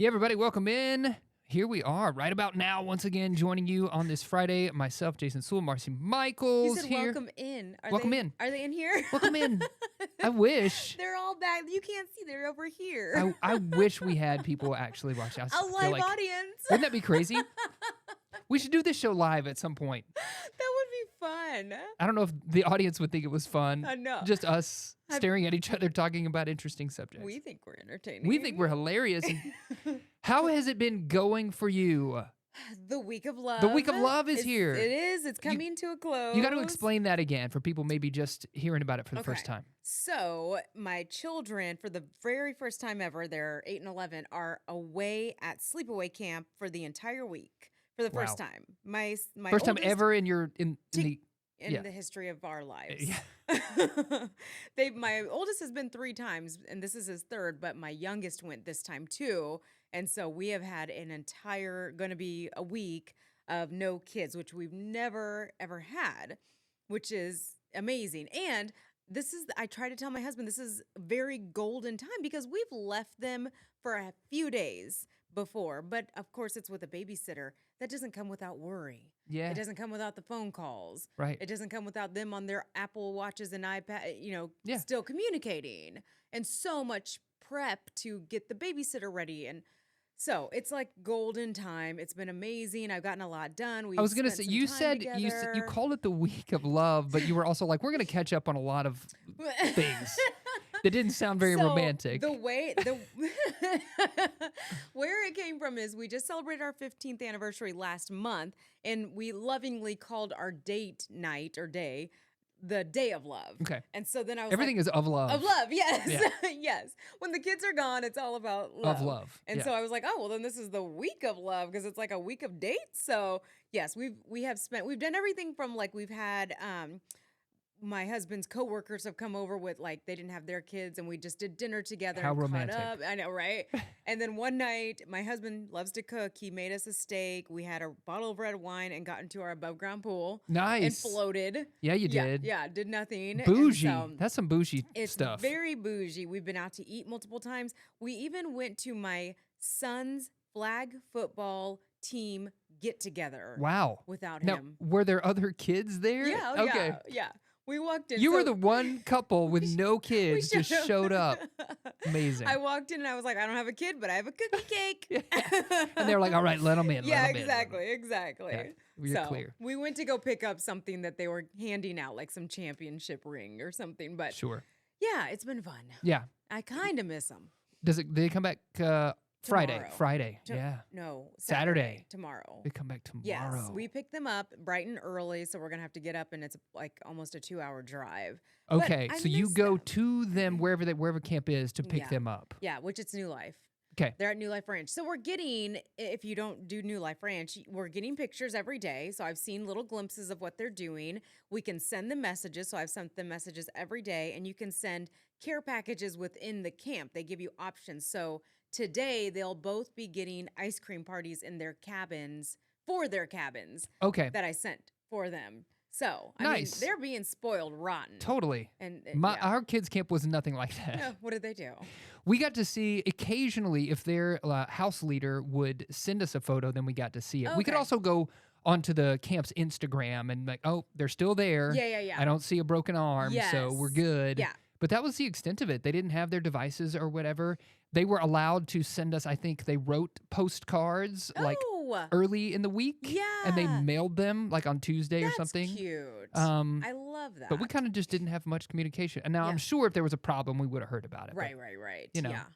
Yeah, everybody, welcome in. Here we are, right about now, once again, joining you on this Friday. Myself, Jason Suel, Marcy Michaels You said here. welcome in. Welcome in. Are they in here? Welcome in. I wish. They're all back. You can't see. They're over here. I wish we had people actually watching. A live audience. Wouldn't that be crazy? We should do this show live at some point. That would be fun. I don't know if the audience would think it was fun. No. Just us staring at each other, talking about interesting subjects. We think we're entertaining. We think we're hilarious. How has it been going for you? The week of love. The week of love is here. It is. It's coming to a close. You got to explain that again for people maybe just hearing about it for the first time. So my children, for the very first time ever, they're 8 and 11, are away at sleepaway camp for the entire week. For the first time. My first time ever in the history of our lives. Yeah. My oldest has been 3 times, and this is his third, but my youngest went this time too. And so we have had going to be a week of no kids, which we've never, ever had, which is amazing. And I try to tell my husband, this is very golden time because we've left them for a few days before, but of course it's with a babysitter. That doesn't come without worry. Yeah. It doesn't come without the phone calls. Right. It doesn't come without them on their Apple Watches and iPad, Yeah. still communicating, and so much prep to get the babysitter ready. And so it's like golden time. It's been amazing. I've gotten a lot done. I was going to say, you said you called it the week of love, but you were also like, we're going to catch up on a lot of things. That didn't sound very romantic. Where it came from is we just celebrated our 15th anniversary last month, and we lovingly called our date night or day the day of love. Okay. And so then I was Everything is of love. Of love, yes. Yeah. Yes. When the kids are gone, it's all about love. Of love. And so I was like, oh, well, then this is the week of love because it's like a week of dates. So yes, we've done everything from we've had my husband's coworkers have come over with they didn't have their kids, and we just did dinner together. How and romantic. Caught up. I know, right? And then one night, my husband loves to cook. He made us a steak. We had a bottle of red wine and got into our above ground pool. Nice. And floated. Yeah, you did. Yeah, did nothing. Bougie. So that's some bougie it's stuff. It's very bougie. We've been out to eat multiple times. We even went to my son's flag football team get together. Wow. Without now, him. Were there other kids there? Yeah. Okay. Yeah. We walked in. You were the one couple with no kids just showed up. Amazing. I walked in and I was like, I don't have a kid, but I have a cookie cake. And they were like, all right, let them in. Yeah, let them exactly. Yeah, you're clear. We went to go pick up something that they were handing out, like some championship ring or something. But sure. Yeah, it's been fun. Yeah. I kind of miss them. Do they come back Friday? Tomorrow. Friday. Yeah. No. Saturday. Tomorrow. They come back tomorrow. Yes. We picked them up bright and early, so we're going to have to get up, and it's like almost a 2-hour drive. Okay. So you go to them wherever camp is to pick them up. Yeah, which it's New Life. Okay. They're at New Life Ranch. So we're getting, if you don't do New Life Ranch, we're getting pictures every day. So I've seen little glimpses of what they're doing. We can send them messages. So I've sent them messages every day, and you can send care packages within the camp. They give you options. So today they'll both be getting ice cream parties in their cabins for their cabins. Okay. That I sent for them. So I nice. mean, they're being spoiled rotten. Totally. And our kids' camp was nothing like that. Yeah, what did they do? We got to see occasionally if their house leader would send us a photo, then we got to see it. Okay. We could also go onto the camp's Instagram and they're still there. Yeah. I don't see a broken arm, so we're good. Yeah. But that was the extent of it. They didn't have their devices or whatever. They were allowed to send us, I think they wrote postcards early in the week. Yeah. And they mailed them on Tuesday or something. That's cute. I love that. But we kind of just didn't have much communication. And now I'm sure if there was a problem, we would have heard about it. Right.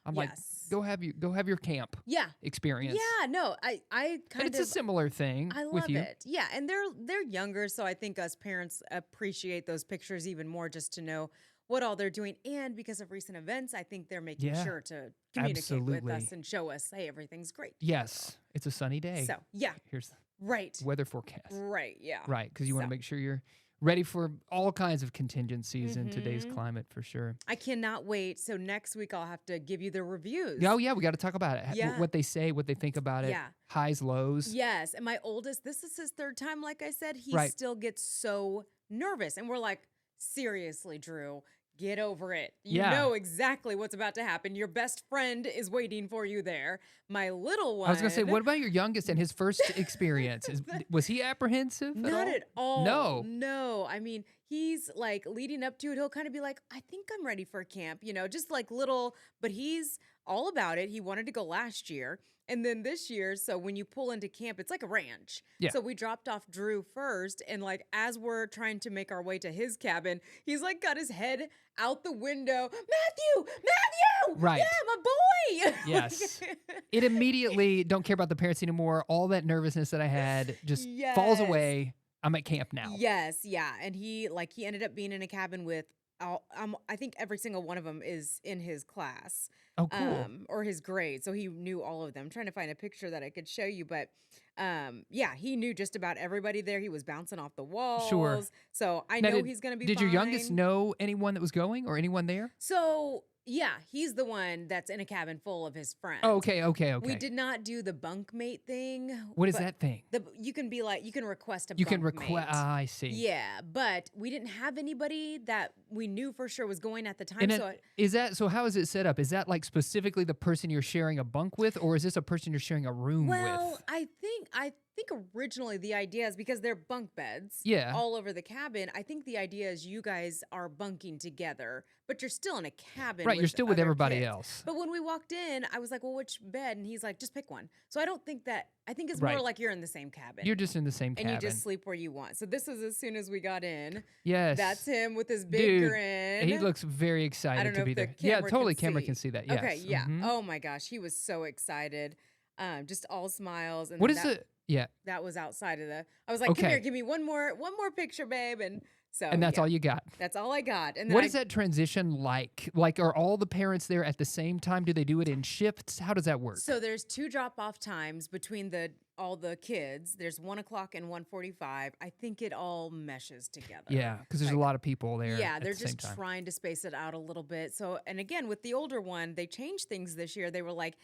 I'm like, go have your camp experience. Yeah, no, I kind of. It's a similar thing I love with you. it. Yeah, and they're younger, so I think us parents appreciate those pictures even more just to know what all they're doing. And because of recent events, I think they're making sure to communicate with us and show us, hey, everything's great. Yes, it's a sunny day. So, yeah. Here's the right. weather forecast. Right, yeah. Right, because you want to make sure you're ready for all kinds of contingencies in today's climate for sure. I cannot wait. So next week I'll have to give you the reviews. Oh, yeah, we got to talk about it. Yeah. What they say, what they think about it. Yeah. Highs, lows. Yes, and my oldest, this is his 3rd time, like I said, he still gets so nervous. And we're like, seriously, Drew, get over it. You Yeah. know exactly what's about to happen. Your best friend is waiting for you there. My little one. I was going to say, what about your youngest and his first experience? Was he apprehensive at all? Not at all. No. No. I mean, he's like leading up to it. He'll kind of be like, I think I'm ready for camp, just like little, but he's all about it. He wanted to go last year. And then this year, so when you pull into camp, it's like a ranch. Yeah. So we dropped off Drew first. And like, as we're trying to make our way to his cabin, he's like got his head out the window. Matthew! Right. Yeah, my boy! Yes. It immediately, don't care about the parents anymore. All that nervousness that I had just falls away. I'm at camp now. Yes, yeah. And he ended up being in a cabin with, I think every single one of them is in his class. Oh, cool. Or his grade. So he knew all of them. I'm trying to find a picture that I could show you, but yeah, he knew just about everybody there. He was bouncing off the walls. Sure. So I Now, know he's going to be Did fine. your youngest know anyone that was going or anyone there? So yeah, he's the one that's in a cabin full of his friends. Oh, okay. We did not do the bunkmate thing. What is that thing? You can request a You bunkmate. can request. I see. Yeah, but we didn't have anybody that we knew for sure was going at the time. And so how is it set up? Is that like specifically the person you're sharing a bunk with, or is this a person you're sharing a room with? Well, I think originally the idea is because they're bunk beds all over the cabin. I think the idea is you guys are bunking together, but you're still in a cabin. Right, you're still with other everybody kids. else. But when we walked in, I was like, well, which bed? And he's like, just pick one. So I think it's more like you're in the same cabin. You're just in the same cabin. And you just sleep where you want. So this is as soon as we got in. Yes. That's him with his big grin. He looks very excited to be there. Yeah, totally. Camera can see that. Yes. Okay, yeah. Mm-hmm. Oh my gosh, he was so excited. Just all smiles. And what is it? Yeah. That was outside of I was like, come here, give me one more picture, babe. And that's all you got. That's all I got. And then what is that transition like? Like, are all the parents there at the same time? Do they do it in shifts? How does that work? So there's 2 drop-off times between all the kids. There's 1:00 and 1:45. I think it all meshes together. Yeah, because there's a lot of people there. Yeah, they're at the just same time. trying to space it out a little bit. So, and again, with the older one, they changed things this year. They were like,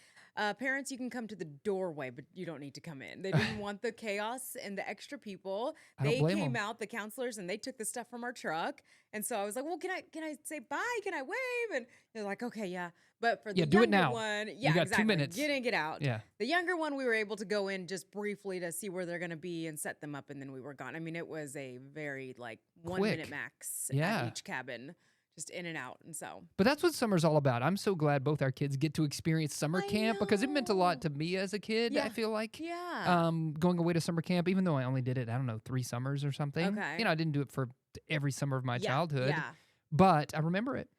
parents, you can come to the doorway, but you don't need to come in. They didn't want the chaos and the extra people. They came out, the counselors, and they took the stuff from our truck. And so I was like, well, can I say bye? Can I wave? And they're like, okay, yeah. But for the younger one, you got 2 minutes. Get in, get out. Yeah. The younger one, we were able to go in just briefly to see where they're going to be and set them up, and then we were gone. I mean, it was a very 1 minute max at each cabin. Just in and out, and so. But that's what summer's all about. I'm so glad both our kids get to experience summer camp because it meant a lot to me as a kid. I feel like, going away to summer camp, even though I only did it, 3 summers or something. Okay. I didn't do it for every summer of my childhood. Yeah. But I remember it.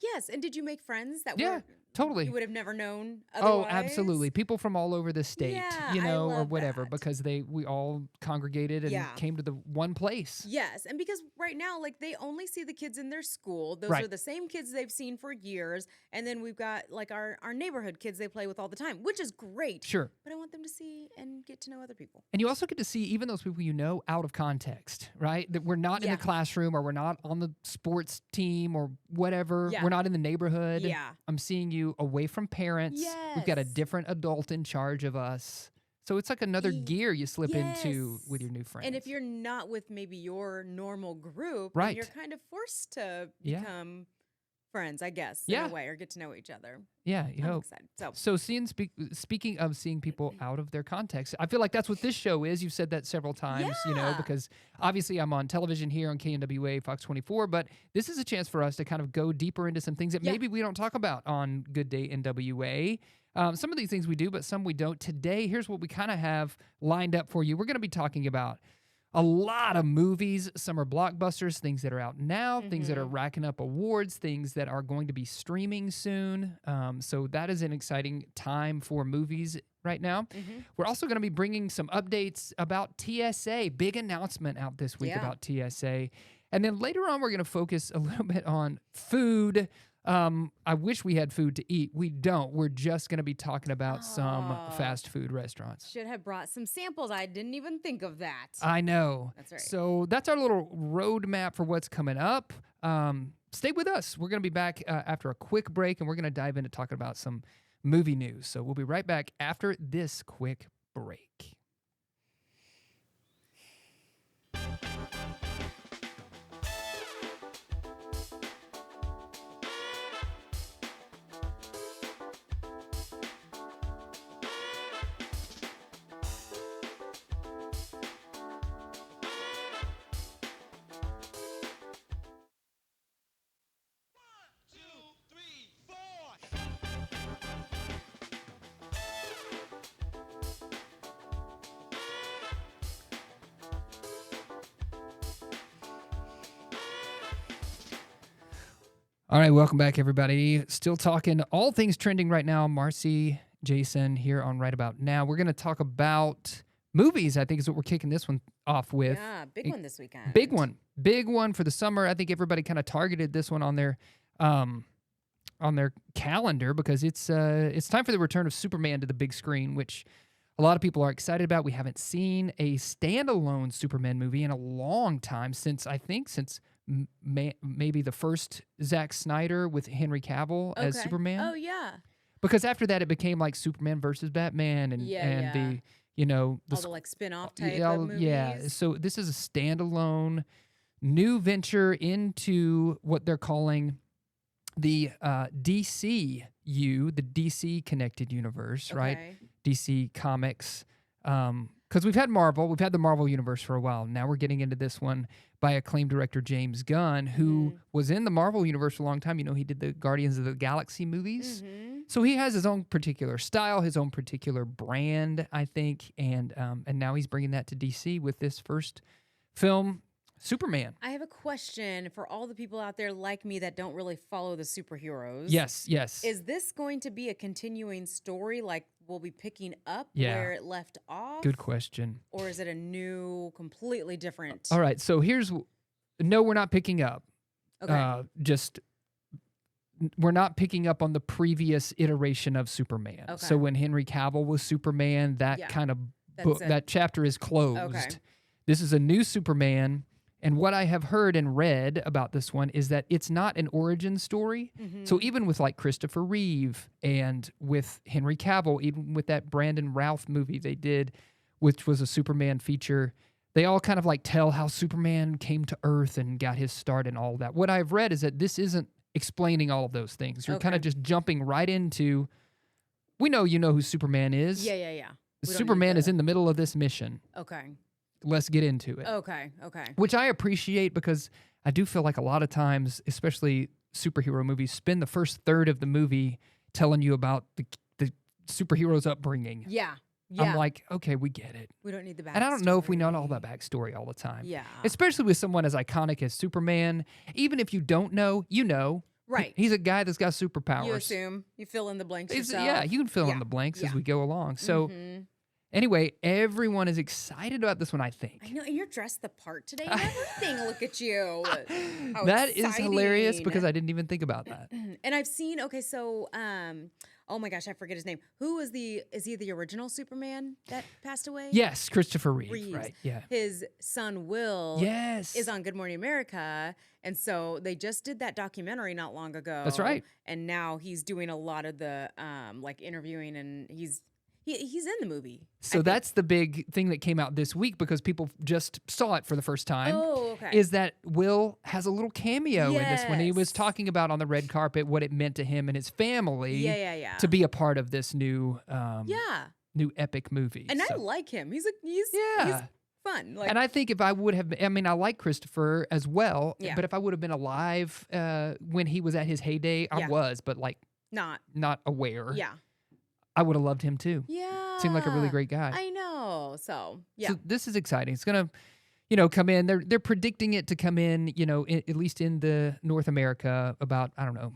Yes, and did you make friends that were totally you would have never known otherwise? Oh, absolutely. People from all over the state, or whatever, that. because we all congregated and came to the one place. Yes, and because right now, they only see the kids in their school. Those are the same kids they've seen for years. And then we've got our neighborhood kids they play with all the time, which is great. Sure. But I want them to see and get to know other people. And you also get to see even those people out of context, right? That we're not in the classroom or we're not on the sports team or whatever. Yeah. We're not in the neighborhood. Yeah. I'm seeing you away from parents. Yes. We've got a different adult in charge of us. So it's like another gear you slip into with your new friends. And if you're not with maybe your normal group, right. then you're kind of forced to become friends, I guess, in a way, or get to know each other. Yeah, you hope. Excited. So speaking of seeing people out of their context, I feel like that's what this show is. You've said that several times, because obviously I'm on television here on KNWA, Fox 24, but this is a chance for us to kind of go deeper into some things that maybe we don't talk about on Good Day NWA. Some of these things we do, but some we don't. Today, here's what we kind of have lined up for you. We're going to be talking about a lot of movies. Some are blockbusters, things that are out now, things that are racking up awards, things that are going to be streaming soon. So that is an exciting time for movies right now. We're also going to be bringing some updates about TSA. Big announcement out this week about TSA. And then later on, we're going to focus a little bit on food. I wish we had food to eat. We don't. We're just going to be talking about some fast food restaurants. Should have brought some samples. I didn't even think of that. I know. That's right. So that's our little roadmap for what's coming up. Stay with us. We're going to be back after a quick break, and we're going to dive into talking about some movie news. So we'll be right back after this quick break. All right, welcome back, everybody. Still talking all things trending right now. Marcy, Jason here on Right About Now. We're going to talk about movies, I think is what we're kicking this one off with. Yeah, big one this weekend. Big one for the summer. I think everybody kind of targeted this one on their calendar because it's time for the return of Superman to the big screen, which a lot of people are excited about. We haven't seen a standalone Superman movie in a long time since maybe the first Zack Snyder with Henry Cavill as Superman. Oh yeah. Because after that, it became like Superman versus Batman and the all the like spin-off type of movies. Yeah. So this is a standalone new venture into what they're calling the DCU, the DC connected universe, right? DC Comics. Because we've had the Marvel universe for a while. Now we're getting into this one by acclaimed director James Gunn, who was in the Marvel universe for a long time. You know, he did the Guardians of the Galaxy movies. So he has his own particular style, his own particular brand, I think. And now he's bringing that to DC with this first film, Superman. I have a question for all the people out there like me that don't really follow the superheroes. Yes. Is this going to be a continuing story, like we'll be picking up where it left off? Good question. Or is it a new, completely different? All right, so no, we're not picking up. Okay. We're not picking up on the previous iteration of Superman. Okay. So when Henry Cavill was Superman, that kind of that chapter is closed. Okay. This is a new Superman. And what I have heard and read about this one is that it's not an origin story. So even with like Christopher Reeve and with Henry Cavill, even with that Brandon Routh movie they did, which was a Superman feature, they all kind of like tell how Superman came to Earth and got his start and all that. What I've read is that this isn't explaining all of those things. You're kind of just jumping right into, we know you know who Superman is. Yeah. Superman is in the middle of this mission. Okay. Let's get into it. Okay. Which I appreciate because I do feel like a lot of times, especially superhero movies, spend the first third of the movie telling you about the superhero's upbringing. Yeah. I'm like, okay, we get it. We don't need the backstory. And I don't know if we know all that backstory all the time. Yeah. Especially with someone as iconic as Superman. Even if you don't know, you know. Right. He's a guy that's got superpowers. You assume. You fill in the blanks yourself. Yeah, you can fill in the blanks as we go along. So anyway, everyone is excited about this one, I think. I know, and you're dressed the part today and everything. Look at you. How that is hilarious exciting. because I didn't even think about that. And I've seen, oh my gosh, I forget his name. Is he the original Superman that passed away? Yes, Christopher Reeve. Reeves. Right, yeah. His son, Will, is on Good Morning America. And so they just did that documentary not long ago. That's right. And now he's doing a lot of the like interviewing, and he's in the movie. So that's the big thing that came out this week because people just saw it for the first time. Oh, okay. Is that Will has a little cameo in this one. He was talking about on the red carpet what it meant to him and his family to be a part of this new new epic movie. And I like him. He's fun. Like, and I think if I would have been, I mean, I like Christopher as well, but if I would have been alive when he was at his heyday, I was, but like not aware. Yeah. I would have loved him too. Yeah. Seemed like a really great guy. I know. So, yeah. So this is exciting. It's going to, come in. They're predicting it to come in, at least in the North America about, I don't know,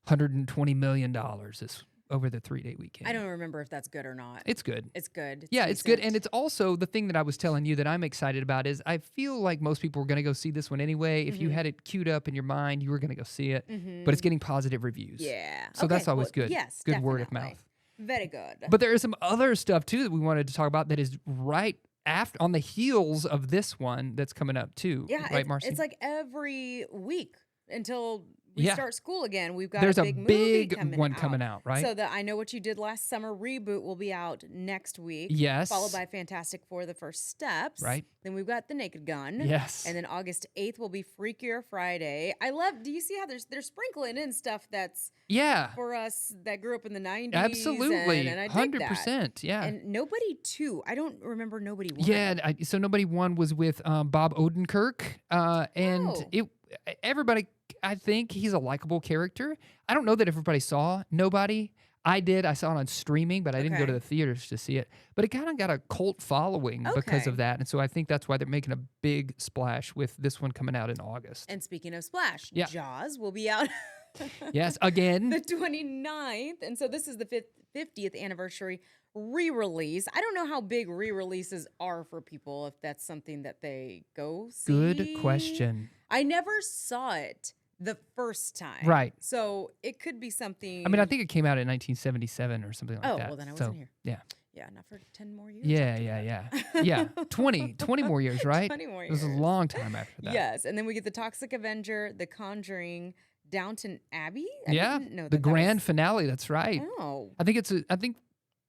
$120 million is over the 3-day weekend. I don't remember if that's good or not. It's good. It's good. It's good. And it's also the thing that I was telling you that I'm excited about is I feel like most people are going to go see this one anyway. If you had it queued up in your mind, you were going to go see it. But it's getting positive reviews. Yeah. So that's always good. Yes, good word of mouth. Very good. But there is some other stuff too that we wanted to talk about that is right after on the heels of this one that's coming up too. Yeah, right, Marcy? It's like every week until we start school again. We've got There's a big one coming out, right? So the I Know What You Did Last Summer reboot will be out next week. Yes. Followed by Fantastic Four: The First Steps. Right. Then we've got The Naked Gun. Yes. And then August 8th will be Freakier Friday. Do you see how they're sprinkling in stuff that's for us that grew up in the 90s? Absolutely. And I dig 100%. that. Yeah. And Nobody 2. I don't remember Nobody 1. Yeah. So Nobody 1 was with Bob Odenkirk. And everybody, I think he's a likable character. I don't know that everybody saw Nobody. I did. I saw it on streaming, but I didn't go to the theaters to see it. But it kind of got a cult following because of that. And so I think that's why they're making a big splash with this one coming out in August. And speaking of splash, Jaws will be out Yes, again. The 29th. And so this is the 50th anniversary re-release. I don't know how big re-releases are for people, if that's something that they go see. Good question. I never saw it the first time. Right. So it could be something. I mean, I think it came out in 1977 or something like that. Oh, well, then I wasn't here. Yeah. Yeah, not for 10 more years. Yeah. 20 more years, right? 20 more It was years. a long time after that. Yes. And then we get The Toxic Avenger, The Conjuring, Downton Abbey. I Yeah. didn't know The that grand finale. That's right. Oh. I think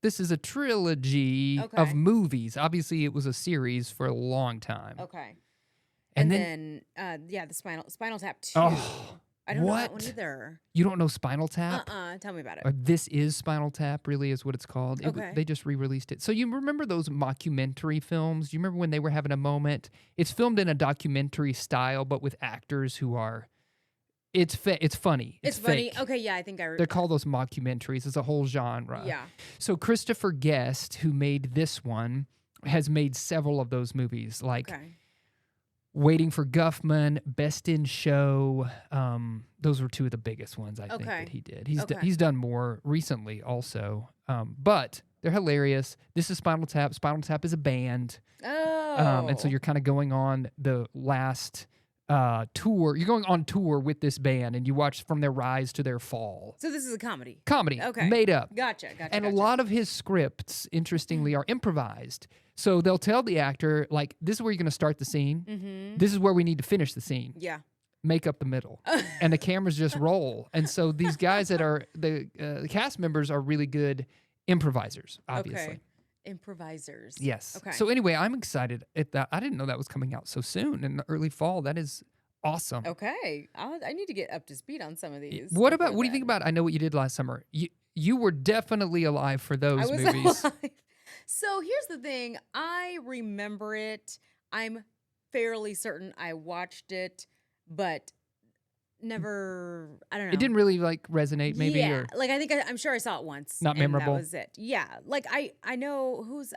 this is a trilogy Okay. of movies. Obviously, it was a series for a long time. Okay. And then the Spinal Tap 2. Oh, I don't know that what? one either. You don't know Spinal Tap? Tell me about it. Or This Is Spinal Tap, really is what it's called. Okay. They just re-released it. So you remember those mockumentary films? Do you remember when they were having a moment? It's filmed in a documentary style, but with actors who are... It's funny. It's fake. funny. Okay, yeah, I think They're called those mockumentaries. It's a whole genre. Yeah. So Christopher Guest, who made this one, has made several of those movies, like Okay. Waiting for Guffman, Best in Show. Those were two of the biggest ones I think Okay. that he did. Okay. He's done more recently also, but they're hilarious. This is Spinal Tap. Spinal Tap is a band, Oh. and so you're kind of going on the last tour. You're going on tour with this band, and you watch from their rise to their fall. So this is a comedy. Comedy, Okay. made up. Gotcha. And a lot of his scripts, interestingly, are improvised. So they'll tell the actor, like, this is where you're going to start the scene. Mm-hmm. This is where we need to finish the scene. Yeah. Make up the middle. And the cameras just roll. And so these guys that are, the cast members are really good improvisers, obviously. Okay. Improvisers. Yes. Okay. So anyway, I'm excited at that. I didn't know that was coming out so soon in the early fall. That is awesome. Okay. I need to get up to speed on some of these. What before do you think about I Know What You Did Last Summer? You were definitely alive for those I was movies. alive. So here's the thing. I remember it. I'm fairly certain I watched it, but never, I don't know. It didn't really like resonate, maybe. Yeah, Or like I think I'm sure I saw it once. Not and memorable? That was it. Yeah, like I know who's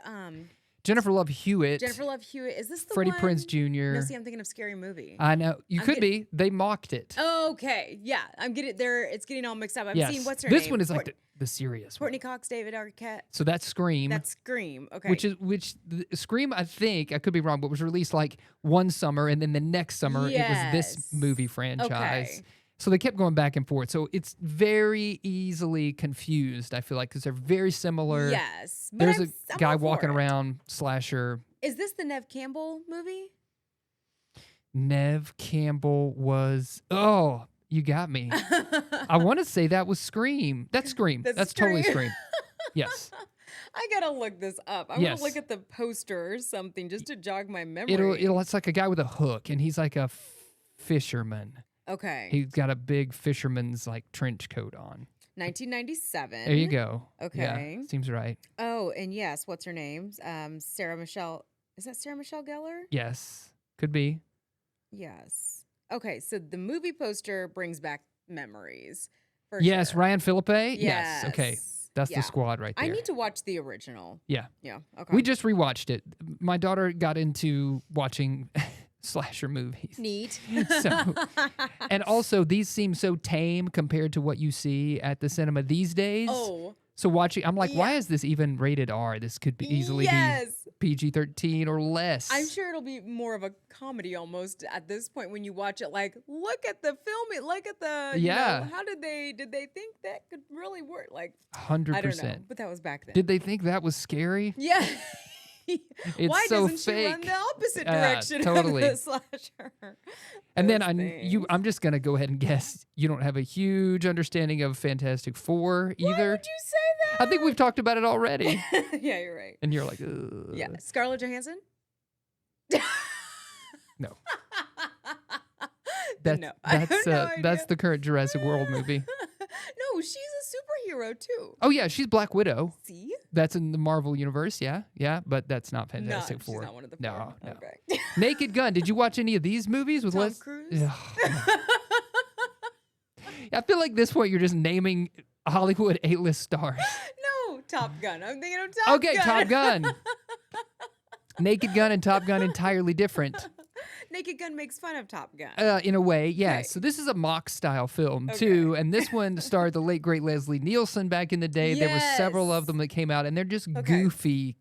Jennifer Love Hewitt. Jennifer Love Hewitt. Is this the Freddie one? Prinze Jr. No, see, I'm thinking of Scary Movie. I know you I'm could be. They mocked it. Okay, yeah, I'm getting there. It's getting all mixed up. I'm Yes. seeing what's her This name. one is like the serious one. Courtney Cox, David Arquette. So that's Scream. That's Scream. Okay, Which Scream, I think, I could be wrong, but was released like one summer, and then the next summer it was this Yes. movie franchise. Okay. So they kept going back and forth. So it's very easily confused, I feel like, because they're very similar. Yes, but There's I'm guy all for walking it. around, slasher. Is this the Nev Campbell movie? Nev Campbell was, oh, you got me. I want to say that was Scream. That's Scream. That's totally Scream. Yes. I gotta look this up. I'm Yes. gonna look at the poster or something just to jog my memory. It's like a guy with a hook, and he's like a fisherman. Okay. He's got a big fisherman's like trench coat on. 1997. There you go. Okay. Yeah, seems right. Oh, and yes, what's her name? Sarah Michelle. Is that Sarah Michelle Gellar? Yes, could be. Yes. Okay, so the movie poster brings back memories. For Yes, sure. Ryan Philippe. Yes. Okay, Yes. that's Yeah. the squad right there. I need to watch the original. Yeah. Yeah. Okay. We just rewatched it. My daughter got into watching slasher movies. Neat. So, and also these seem so tame compared to what you see at the cinema these days. Oh. So watching, I'm like, why Yeah. is this even rated R? This could be easily Yes. be PG-13 or less. I'm sure it'll be more of a comedy almost at this point when you watch it. Like, look at the film. Look at the. Yeah. How did they think that could really work? Like, 100%. I don't know, but that was back then. Did they think that was scary? Yeah. It's Why so doesn't she run fake. the opposite Yeah, direction totally. of the slasher? And then Those things. I'm just gonna go ahead and guess you don't have a huge understanding of Fantastic Four either. Why would you say that? I think we've talked about it already. Yeah, you're right. And you're like, ugh. Yeah, Scarlett Johansson. No. That's No, I have no that's idea. the current Jurassic World movie. No, she's a superhero too. Oh yeah, she's Black Widow. See? That's in the Marvel universe, yeah, but that's not No, Fantastic she's Four. not one of the No, four. no. Okay. Naked Gun. Did you watch any of these movies with Tom Les? Cruise? Ugh. I feel like this point you're just naming Hollywood A-list stars. No, Top Gun. I'm thinking of Top Gun. Okay, Top Gun. Naked Gun and Top Gun entirely different. Naked Gun makes fun of Top Gun. In a way, yes. Right. So this is a mock style film Okay. too, and this one starred the late great Leslie Nielsen back in the day. There were several of Yes. them that came out, and they're just Okay. goofy.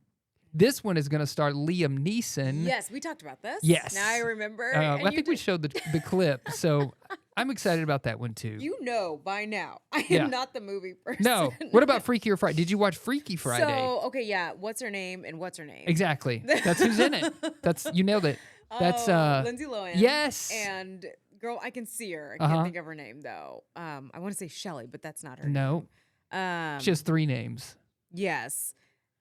This one is going to star Liam Neeson. Yes, we talked about this. Yes. Now I remember. I And think we showed the clip, so I'm excited about that one too. You know by now, I Yeah. am not the movie person. No. What about Freakier Friday? Did you watch Freaky Friday? So, okay, yeah. What's her name and what's her name? Exactly. That's who's in it. You nailed it. That's Lindsay Lohan. yes. And girl, I can see her. I Uh-huh. can't think of her name though. I want to say Shelly, but that's not her No. name. She has 3 names. Yes.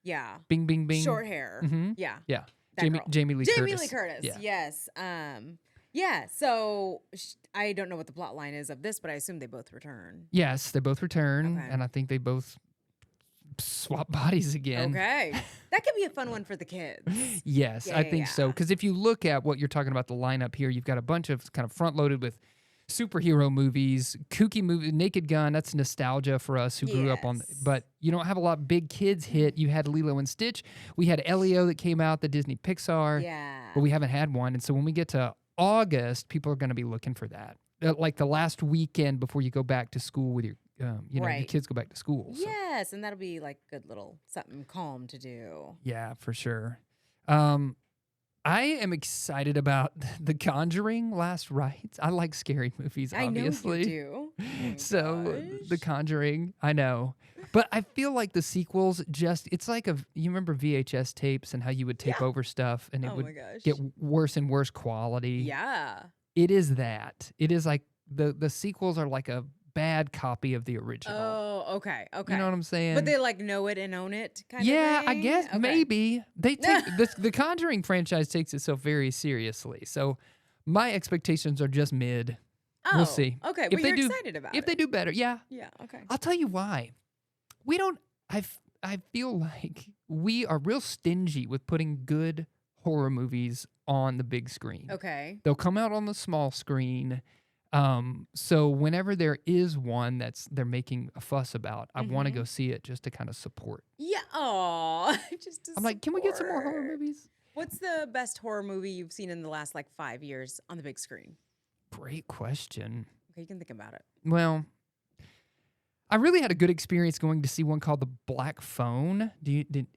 Yeah. Bing, bing, bing. Short hair. Mhm. Yeah. Yeah. That girl. Jamie Lee Jamie Curtis. Lee Curtis. Yeah. Yes. Yeah. So I don't know what the plot line is of this, but I assume they both return. Yes, they both return, Okay. and I think they both swap bodies again. Okay. That could be a fun one for the kids. Yes, Yeah, I yeah, think so. yeah. Because if you look at what you're talking about, the lineup here, you've got a bunch of kind of front loaded with superhero movies, kooky movies, Naked Gun. That's nostalgia for us who grew up on. Yes. But you don't have a lot of big kids hit. You had Lilo and Stitch. We had Elio that came out, the Disney Pixar. Yeah. But we haven't had one. And so when we get to August, people are going to be looking for that. Like the last weekend before you go back to school with your, your Right. kids go back to school. So. Yes, and that'll be like good little something calm to do. Yeah, for sure. I am excited about The Conjuring Last Rites. I like scary movies, obviously. I know you do. Oh my So The gosh. Conjuring, I know. But I feel like the sequels it's like you remember VHS tapes and how you would tape Yeah. over stuff and it Oh would my gosh. get worse and worse quality. Yeah. It is that. It is like the sequels are like a bad copy of the original. Oh, okay. Okay. You know what I'm saying? But they like know it and own it kind of Yeah, thing? I guess Okay. maybe they take the Conjuring franchise takes itself very seriously. So my expectations are just mid. Oh, We'll see. Okay, If but they you're do- excited about If it. they do better, yeah. Yeah, okay. I'll tell you why. We don't. I feel like we are real stingy with putting good horror movies on the big screen. Okay. They'll come out on the small screen. So whenever there is one they're making a fuss about, I want to Mhm. go see it just to kind of support. Yeah. Oh, just to I'm like, can we get some more horror support. movies? What's the best horror movie you've seen in the last like 5 years on the big screen? Great question. Okay, you can think about it. Well, I really had a good experience going to see one called The Black Phone.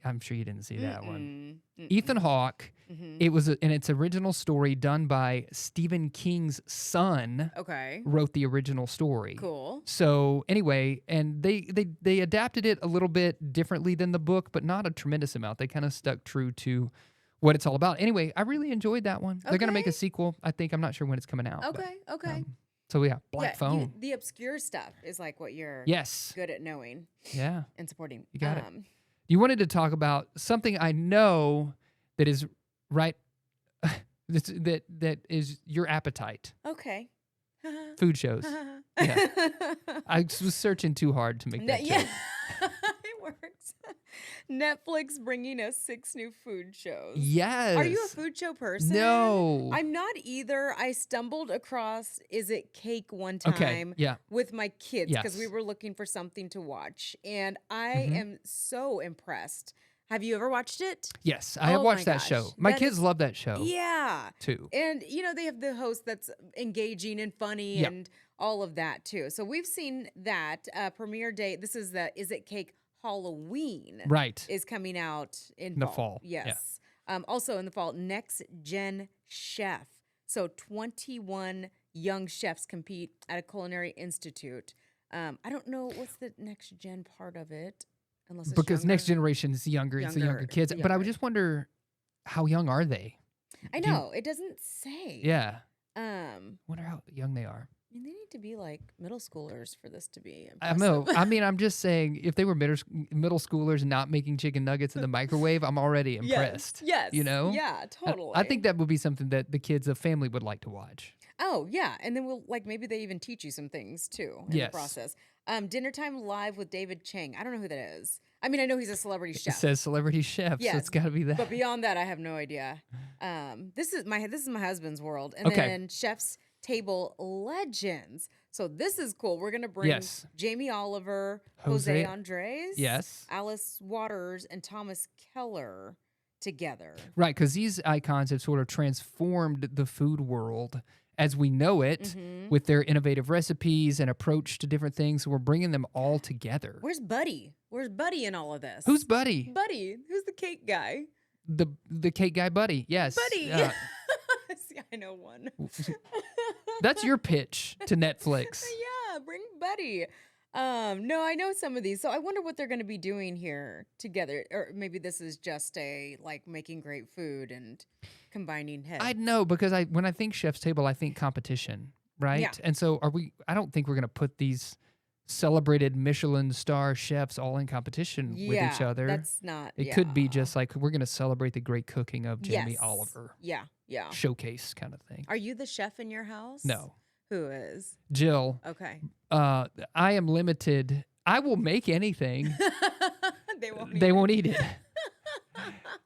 I'm sure you didn't see that one. Ethan Hawke. Mm-hmm. It was in its original story done by Stephen King's son. Okay. Wrote the original story. Cool. So anyway, and they adapted it a little bit differently than the book, but not a tremendous amount. They kind of stuck true to what it's all about. Anyway, I really enjoyed that one. They're gonna make a Okay. sequel. I think I'm not sure when it's coming out. but, Okay. Okay. so yeah, Black Yeah, Phone. the obscure stuff is like what you're Yes. good at knowing Yeah. and supporting. You got it. You wanted to talk about something I know that is right. that is your appetite. Okay. Food shows. Yeah. I was searching too hard to make that yeah. joke. It works. Netflix bringing us 6 new food shows. Yes. Are you a food show person? No. I'm not either. I stumbled across Is It Cake one time Okay. Yeah. with my kids because we Yes. were looking for something to watch. And I Mhm. am so impressed. Have you ever watched it? Yes. I have Oh watched my that gosh. show. My That kids is- love that show Yeah. too. And, you know, they have the host that's engaging and funny Yep. and all of that, too. So we've seen that premiere date. This is the Is It Cake Halloween Right. is coming out in the fall, yeah. Yes. Also in the fall, Next Gen Chef. So 21 young chefs compete at a culinary institute. I don't know what's the next gen part of it, unless it's Because next younger. generation is younger. It's the younger Younger, kids. But I would younger. just wonder, how young are they? I do you- know it doesn't say. Yeah. Um, Wonder how young they are. I mean, they need to be like middle schoolers for this to be I impressive. know. I mean, I'm just saying, if they were middle schoolers not making chicken nuggets in the microwave, I'm already impressed. Yes. You know? Yeah, totally. I think that would be something that the kids, the family would like to watch. Oh, yeah. And then we'll like maybe they even teach you some things too in Yes. the process. Dinner Time Live with David Chang. I don't know who that is. I mean, I know he's a celebrity It chef. says celebrity chef, so Yes, it's got to be that. But beyond that, I have no idea. This is my husband's world. And Okay. then Chef's Table Legends. So this is cool. We're gonna bring Yes. Jamie Oliver, Jose- Jose Andres, Yes. Alice Waters, and Thomas Keller together. Right, because these icons have sort of transformed the food world as we know it Hmm. with their innovative recipes and approach to different things. So we're bringing them all together. Where's Buddy? Where's Buddy in all of this? Who's Buddy? Buddy? Who's the cake guy? The cake guy, Buddy. Yes. Buddy. See, I know one. That's your pitch to Netflix. Yeah, bring Buddy. No, I know some of these. So I wonder what they're going to be doing here together. Or maybe this is just a like making great food and combining heads. I know because when I think Chef's Table, I think competition, right? Yeah. And so I don't think we're going to put these celebrated Michelin star chefs all in competition with each other. That's not. It could be just like we're going to celebrate the great cooking of Jamie Yes. Oliver. Yeah, yeah. Showcase kind of thing. Are you the chef in your house? No. Who is? Jill, Okay. I am limited. I will make anything. They won't eat They won't eat it.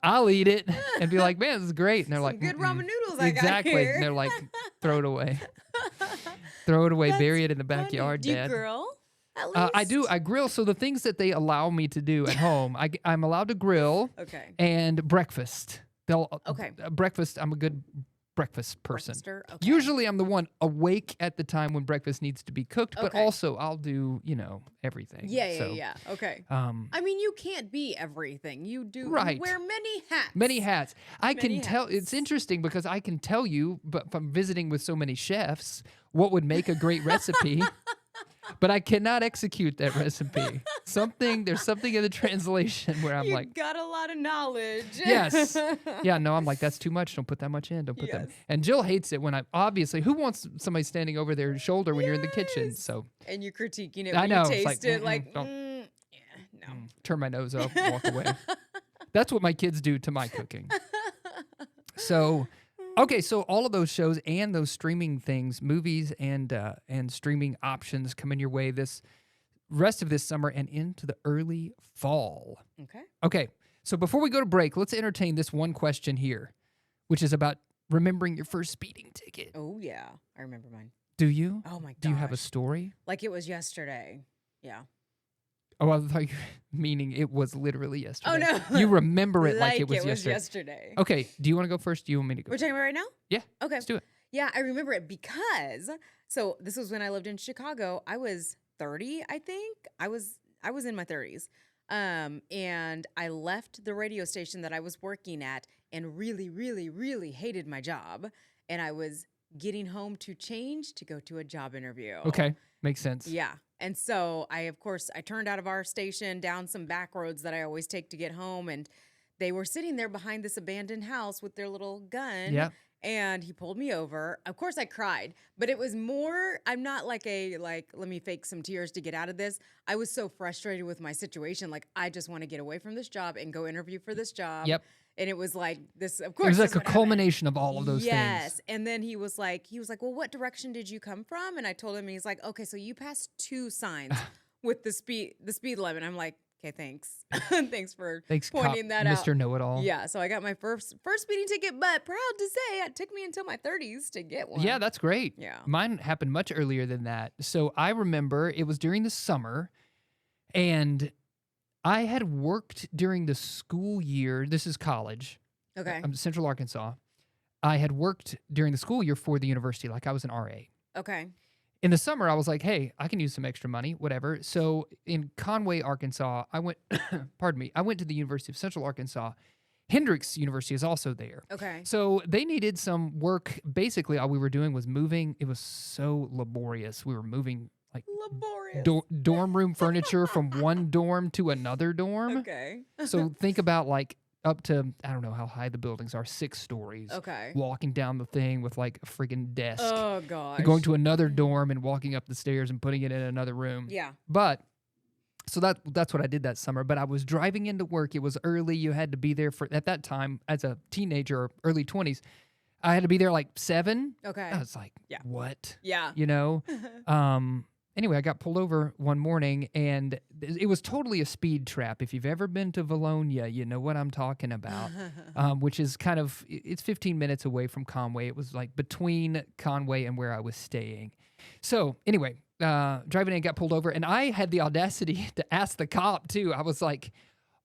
I'll eat it and be like, man, this is great. And they're Some like, good "Mm-mm." ramen noodles I got Exactly. here. And they're like, throw it away. Throw it away. That's Bury it in the funny. backyard, Do you Dad. grill? At least? I do. I grill. So the things that they allow me to do at home, I'm allowed to grill Okay. and breakfast. Okay. Breakfast. I'm a good breakfast person. Breakfaster? Okay. Usually I'm the one awake at the time when breakfast needs to be cooked, but Okay. also I'll do, everything. Yeah, So, yeah. Okay. Um, I mean, you can't be everything. You do Right. wear many hats. many hats. I Many can tell. hats. It's interesting because I can tell you, but from visiting with so many chefs, what would make a great recipe. But I cannot execute that recipe. There's something in the translation where I'm You like, got a lot of knowledge. yes. Yeah, no, I'm like, that's too much. Don't put that much in. Don't put that. Yes. And Jill hates it when who wants somebody standing over their shoulder when you're in the kitchen? Yes. So And you're critiquing it I when know, you it's taste like, it. mm-mm, Like, don't- yeah, no. turn my nose up, walk away. That's what my kids do to my cooking. So, okay, so all of those shows and those streaming things, movies and streaming options coming your way this rest of this summer and into the early fall. Okay. Okay, so before we go to break, let's entertain this one question here, which is about remembering your first speeding ticket. Oh, yeah. I remember mine. Do you? Oh, my gosh. Do you have a story? Like it was yesterday. Yeah. Oh, I thought you were meaning it was literally yesterday. Oh, no. You remember it like it was yesterday. yesterday. Okay, do you want to go first? Do you want me to go? We're talking about right now? Yeah, Okay. let's do it. Yeah, I remember it because this was when I lived in Chicago. I was 30, I think. I was in my 30s. And I left the radio station that I was working at and really, really, really hated my job. And I was getting home to change to go to a job interview. Okay, makes sense. Yeah. And so I turned out of our station down some back roads that I always take to get home. And they were sitting there behind this abandoned house with their little gun. Yeah. And he pulled me over. Of course I cried, but it was more, I'm not like let me fake some tears to get out of this. I was so frustrated with my situation. Like, I just want to get away from this job and go interview for this job. Yep. And it was like this, of It course. was this like is a what happened. culmination of all of those Yes. things. And then he was like, well, what direction did you come from? And I told him, and he's like, okay, so you passed 2 signs with the speed limit. I'm like, okay, thanks. Thanks for pointing that out. Mr. Know-It-All. Yeah, so I got my first speeding ticket, but proud to say it took me until my 30s to get one. Yeah, that's great. Yeah. Mine happened much earlier than that. So I remember it was during the summer, and I had worked during the school year. This is college. Okay. Central Arkansas. I had worked during the school year for the university, like I was an RA. Okay. In the summer, I was like, hey, I can use some extra money, whatever. So in Conway, Arkansas, I went, I went to the University of Central Arkansas. Hendrix University is also there. Okay. So they needed some work. Basically, all we were doing was moving. It was so laborious. We were moving like Laborious. dorm room furniture from one dorm to another dorm. Okay. So think about like up to, I don't know how high the buildings are, 6 stories. Okay. Walking down the thing with like a friggin' desk. Oh gosh. Going to another dorm and walking up the stairs and putting it in another room. Yeah. But so that's what I did that summer. But I was driving into work. It was early. You had to be there at that time as a teenager or early 20s. I had to be there like 7. Okay. I was like, Yeah. what? Yeah. You know? Anyway, I got pulled over one morning, and it was totally a speed trap. If you've ever been to Valonia, you know what I'm talking about, which is it's 15 minutes away from Conway. It was like between Conway and where I was staying. So anyway, driving in, got pulled over, and I had the audacity to ask the cop, too. I was like,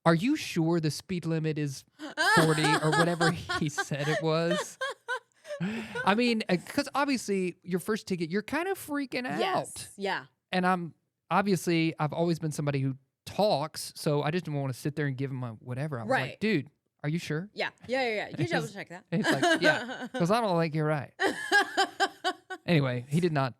are you sure the speed limit is 40 or whatever he said it was. I mean, because obviously your first ticket, you're kind of freaking out. Yes. Yeah. And I've always been somebody who talks, so I just didn't want to sit there and give him a whatever. I was like, dude, are you sure? Yeah. You double check that. And he's like, yeah, because I don't think you're right. Anyway, he did not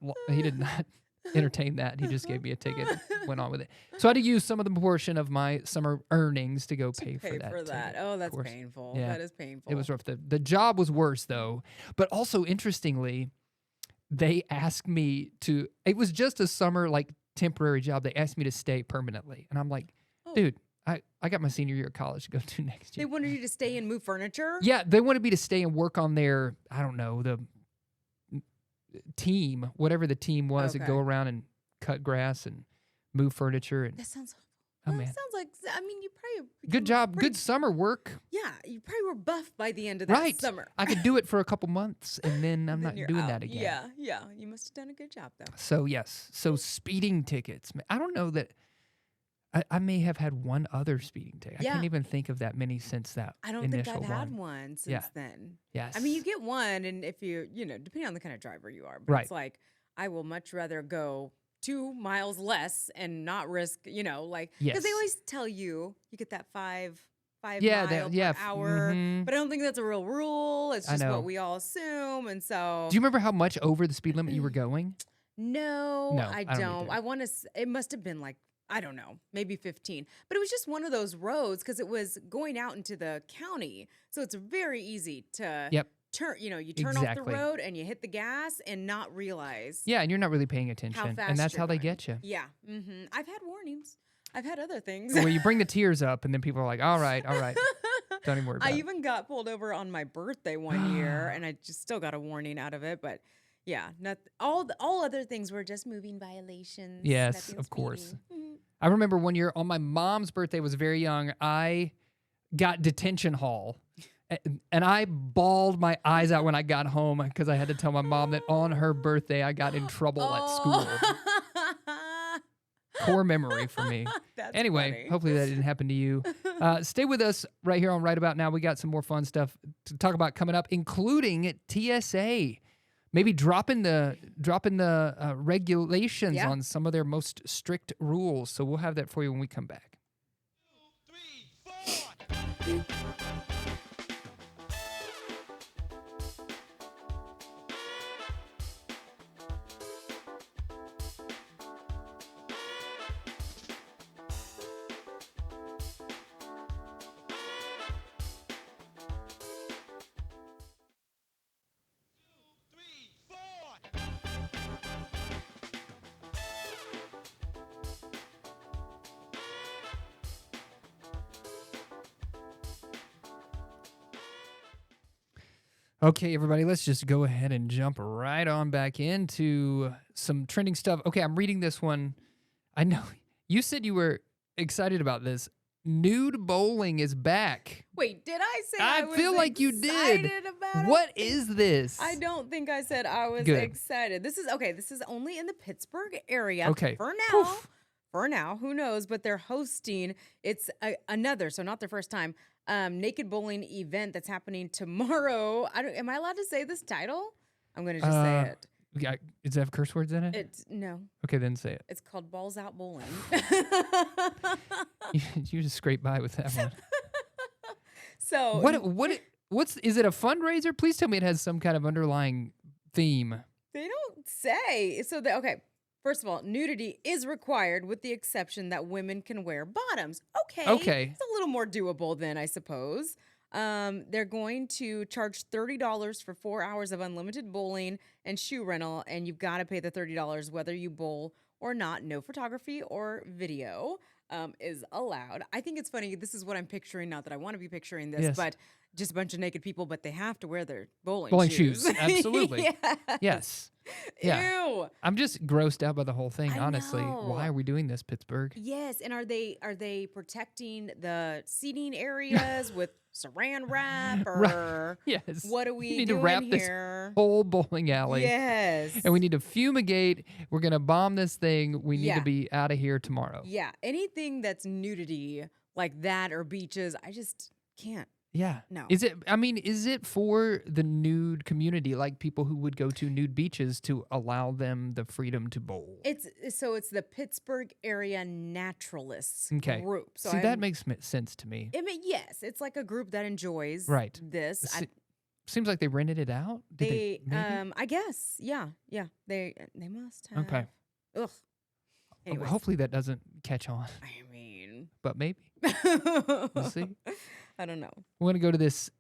entertain that. He just gave me a ticket and went on with it. So I had to use some of the portion of my summer earnings to go pay for that ticket. Oh, that's painful. Yeah. That is painful. It was rough. The job was worse, though. But also, interestingly, they asked me to, it was just a summer, like, temporary job. They asked me to stay permanently. And I'm like, dude, I got my senior year of college to go to next year. They wanted you to stay and move furniture? Yeah, they wanted me to stay and work on their, I don't know, the team, whatever the team was, that go around and cut grass and move furniture. And that sounds oh, man. That sounds like, I mean, you probably good job, good summer work. Yeah, you probably were buff by the end of that summer. I could do it for a couple months, and then I'm not doing out. that again. Yeah, you must have done a good job, though. So, yes. So, speeding tickets. I don't know that I may have had one other speeding ticket. I can't even think of that many since that I don't think I've had one since then. Yes. I mean, you get one, and if depending on the kind of driver you are, but it's like, I will much rather go 2 miles less and not risk, because they always tell you get that 5 miles per hour, but I don't think that's a real rule. It's just what we all assume, and so. Do you remember how much over the speed limit you were going? No, I don't. I want to. It must have been like, I don't know, maybe 15. But it was just one of those roads because it was going out into the county, so it's very easy to. Turn, you turn off the road and you hit the gas and not realize. Yeah, and you're not really paying attention. How fast and that's how going. They get you. Yeah. Mm-hmm. I've had warnings. I've had other things. Where you bring the tears up and then people are like, all right. Don't even worry about it. I even got pulled over on my birthday one year and I just still got a warning out of it. But yeah, all other things were just moving violations. Yes, of course. Mm-hmm. I remember one year on my mom's birthday, I was very young. I got detention hall. And I bawled my eyes out when I got home because I had to tell my mom that on her birthday I got in trouble at school. Core memory for me. Anyway, funny. Hopefully that didn't happen to you. Stay with us right here on Right About Now. We got some more fun stuff to talk about coming up, including TSA. Maybe dropping the regulations on some of their most strict rules. So we'll have that for you when we come back. 2, 3, 4. Okay, everybody, let's just go ahead and jump right on back into some trending stuff. Okay, I'm reading this one. I know you said you were excited about this. Nude bowling is back. Wait, did I say I was feel like you did. About what it? Is this? I don't think I said I was excited. This is only in the Pittsburgh area. Okay. For now. Oof. For now, who knows? But they're hosting, it's another, so not their first time, naked bowling event that's happening tomorrow. Am I allowed to say this title? I'm going to just say it. Yeah, does it have curse words in it? No. Okay, then say it. It's called Balls Out Bowling. you just scrape by with that one. So is it a fundraiser? Please tell me it has some kind of underlying theme. They don't say. So okay. First of all, nudity is required with the exception that women can wear bottoms. Okay. It's a little more doable then, I suppose. They're going to charge $30 for 4 hours of unlimited bowling and shoe rental, and you've got to pay the $30 whether you bowl or not. No photography or video is allowed. I think it's funny. This is what I'm picturing. Not that I want to be picturing this, but just a bunch of naked people, but they have to wear their bowling shoes. Absolutely. Yes. Yeah. Ew. I'm just grossed out by the whole thing, honestly. Why are we doing this, Pittsburgh? Yes, and are they protecting the seating areas with saran wrap or yes. What are we need doing to wrap here? This whole bowling alley. Yes. And we need to fumigate. We're going to bomb this thing. We need to be out of here tomorrow. Yeah. Anything that's nudity like that or beaches, I just can't. Yeah. No. Is it, I mean, is it for the nude community, like people who would go to nude beaches to allow them the freedom to bowl? It's the Pittsburgh area naturalists Okay. group. So See, that makes sense to me. yes, it's like a group that enjoys Right. this. Seems like they rented it out. Did they maybe? I guess, yeah, they must have. Okay. Ugh. Anyways, Hopefully that doesn't catch on, I mean, but maybe. We'll see. I don't know. We're going to go to this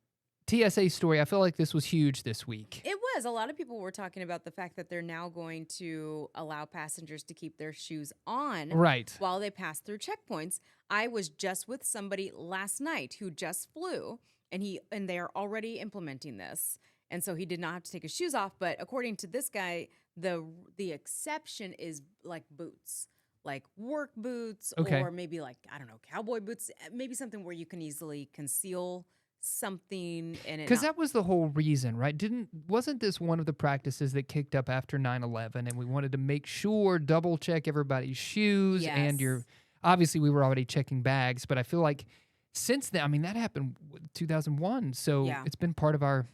TSA story. I feel like this was huge this week. It was. A lot of people were talking about the fact that they're now going to allow passengers to keep their shoes on Right. while they pass through checkpoints. I was just with somebody last night who just flew, and they are already implementing this. And so he did not have to take his shoes off. But according to this guy, the exception is like boots. Like work boots, Okay. or maybe like, I don't know, cowboy boots, maybe something where you can easily conceal something in it. Because that was the whole reason, right? Wasn't this one of the practices that kicked up after 9/11, and we wanted to make sure, double check everybody's shoes and Yes. obviously we were already checking bags, but I feel like since then, I mean, that happened 2001, so Yeah. it's been part of our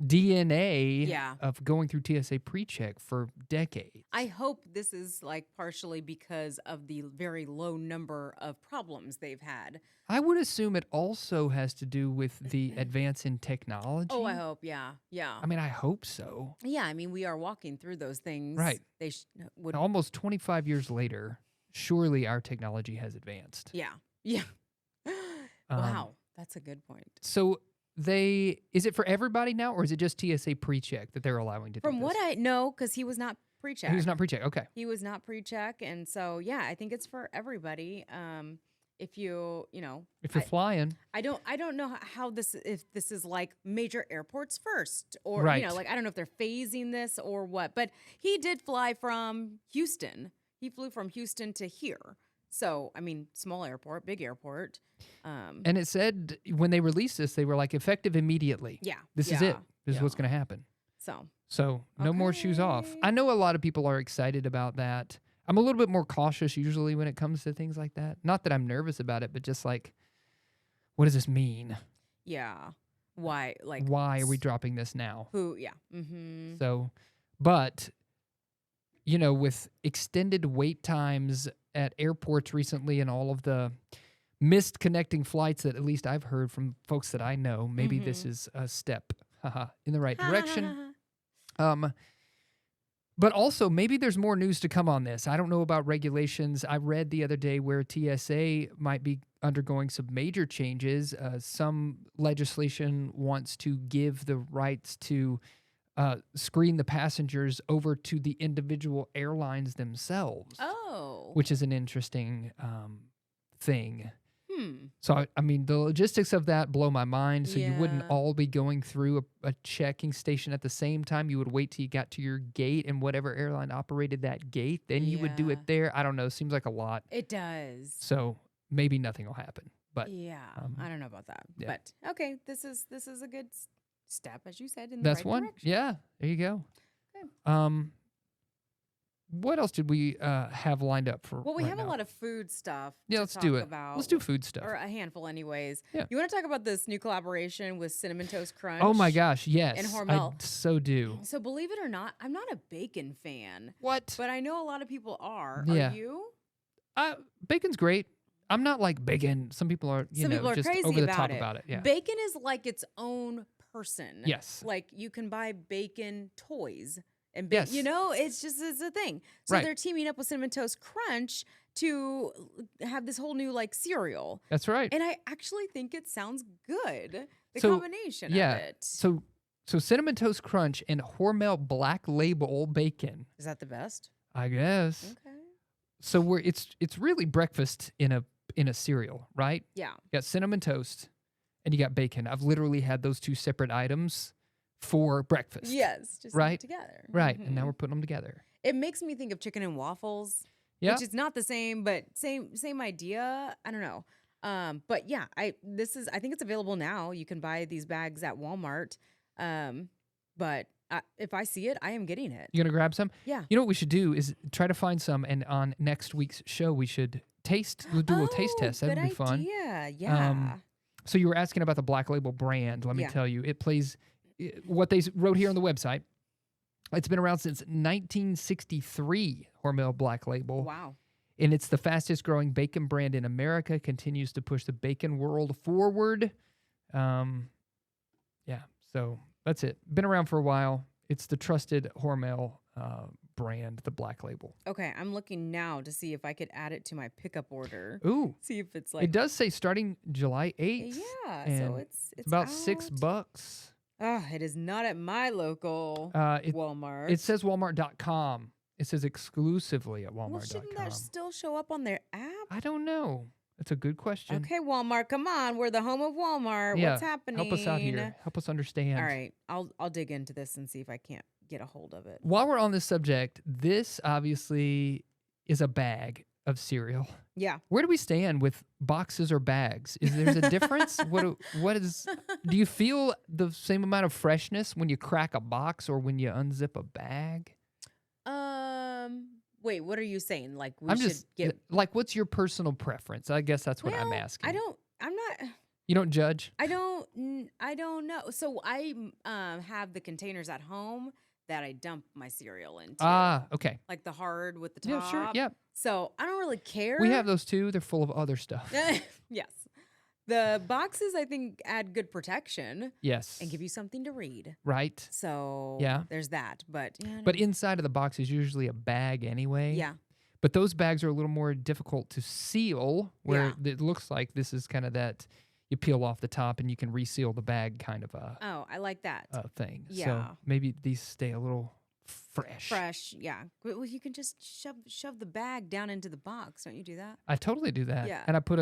DNA Yeah. of going through TSA pre-check for decades. I hope this is like partially because of the very low number of problems they've had. I would assume it also has to do with the advance in technology. Oh, I hope. Yeah. Yeah. I mean, I hope so. Yeah. I mean, we are walking through those things. Right. They would. Almost 25 years later, surely our technology has advanced. Yeah. Yeah. Wow. That's a good point. So is it for everybody now, or is it just TSA pre-check that they're allowing to do From this? what I know, because he was not pre-check. He was not pre-check. Okay. He was not pre-check, and so yeah, I think it's for everybody. If you know, If you're flying, I don't know how if this is like major airports first, or Right. like I don't know if they're phasing this or what. But he did fly from Houston. He flew from Houston to here. So I mean, small airport, big airport. and it said when they released this, they were like effective immediately. Yeah, This is it. This is yeah. what's going to happen. So No more shoes off. Okay. I know a lot of people are excited about that. I'm a little bit more cautious usually when it comes to things like that. Not that I'm nervous about it, but just like, what does this mean? yeah, why Why are we dropping this now? who? Yeah, mm-hmm. So, but, you know, with extended wait times at airports recently and all of the missed connecting flights that at least I've heard from folks that I know, maybe this is a step in the right direction. But also, maybe there's more news to come on this. I don't know about regulations. I read the other day where TSA might be undergoing some major changes. Some legislation wants to give the rights to screen the passengers over to the individual airlines themselves, Oh, which is an interesting thing. hmm. So, I mean, the logistics of that blow my mind. So you wouldn't Yeah. all be going through a checking station at the same time. You would wait till you got to your gate and whatever airline operated that gate. Then you would do Yeah. it there. I don't know. Seems like a lot. It does. So maybe nothing will happen. But Yeah, I don't know about that. yeah. But okay, this is a good step, as you said, in the that's right one. direction. Yeah. There you go. Okay. What else did we have lined up for? Well, we right have now? a lot of food stuff. Yeah, to let's do talk it. About, Let's do food stuff. or a handful, anyways. Yeah. You want to talk about this new collaboration with Cinnamon Toast Crunch? Oh my gosh, yes. And I Hormel. so do. So believe it or not, I'm not a bacon fan, What? but I know a lot of people are. Yeah. Are you? Bacon's great. I'm not like bacon. Some people are, Some people are just crazy over the about top it. about it. Yeah. Bacon is like its own person. Yes. Like you can buy bacon toys. And Yes. it's a thing. So Right. they're teaming up with Cinnamon Toast Crunch to have this whole new like cereal. That's right. And I actually think it sounds good. The So, combination yeah. of it. So Cinnamon Toast Crunch and Hormel Black Label Bacon, Is that the best? I guess. Okay. So it's really breakfast in a cereal, right? Yeah. You got cinnamon toast and you got bacon. I've literally had those two separate items for breakfast. Yes. Just Right. together. Right. And now Mhm. we're putting them together. It makes me think of chicken and waffles. Yeah. Which is not the same, but same idea. I don't know. But yeah, I think it's available now. You can buy these bags at Walmart. But if I see it, I am getting it. You gonna grab some? Yeah. You know what we should do is try to find some, and on next week's show we should we'll do a little taste test. That'd good be fun. idea. Yeah. So you were asking about the Black Label brand. Let me Yeah. tell you, it plays what they wrote here on the website. It's been around since 1963, Hormel Black Label. Wow. And it's the fastest growing bacon brand in America, continues to push the bacon world forward. Yeah, so that's it. Been around for a while. It's the trusted Hormel brand, the Black Label. Okay, I'm looking now to see if I could add it to my pickup order. Ooh, See if it's it like does say starting July 8th. yeah. and So it's about out. $6. It is not at my local It Walmart. says Walmart.com. It says exclusively at well, Walmart.com. shouldn't that still show up on their app? I don't know. That's a good question. Okay, Walmart, come on. We're the home of Walmart. Yeah, What's happening? help us out here. Help us understand. All right, I'll dig into this and see if I can't get a hold of it. While we're on this subject, this obviously is a bag of cereal. Yeah. Where do we stand with boxes or bags? Is there's a difference? What is? Do you feel the same amount of freshness when you crack a box or when you unzip a bag? Wait, what are you saying? Like we I'm should just get like, what's your personal preference? I guess that's what I'm Well, asking. I'm not You don't judge? I don't know. So I have the containers at home that I dump my cereal into. Ah, okay. Like the hard with the top. Yeah, sure. Yeah. So I don't really care. We have those too. They're full of other stuff. Yes. The boxes I think add good protection Yes. and give you something to read. Right. So Yeah. there's that. But yeah, But inside of the box is usually a bag anyway. yeah. But those bags are a little more difficult to seal, where it looks like this is kind of that you peel off the top and you can reseal the bag kind of a Oh, I like that. thing. So Yeah. maybe these stay a little fresh. Fresh, yeah. Well, you can just shove the bag down into the box. Don't you do that? I totally do that. Yeah. And I put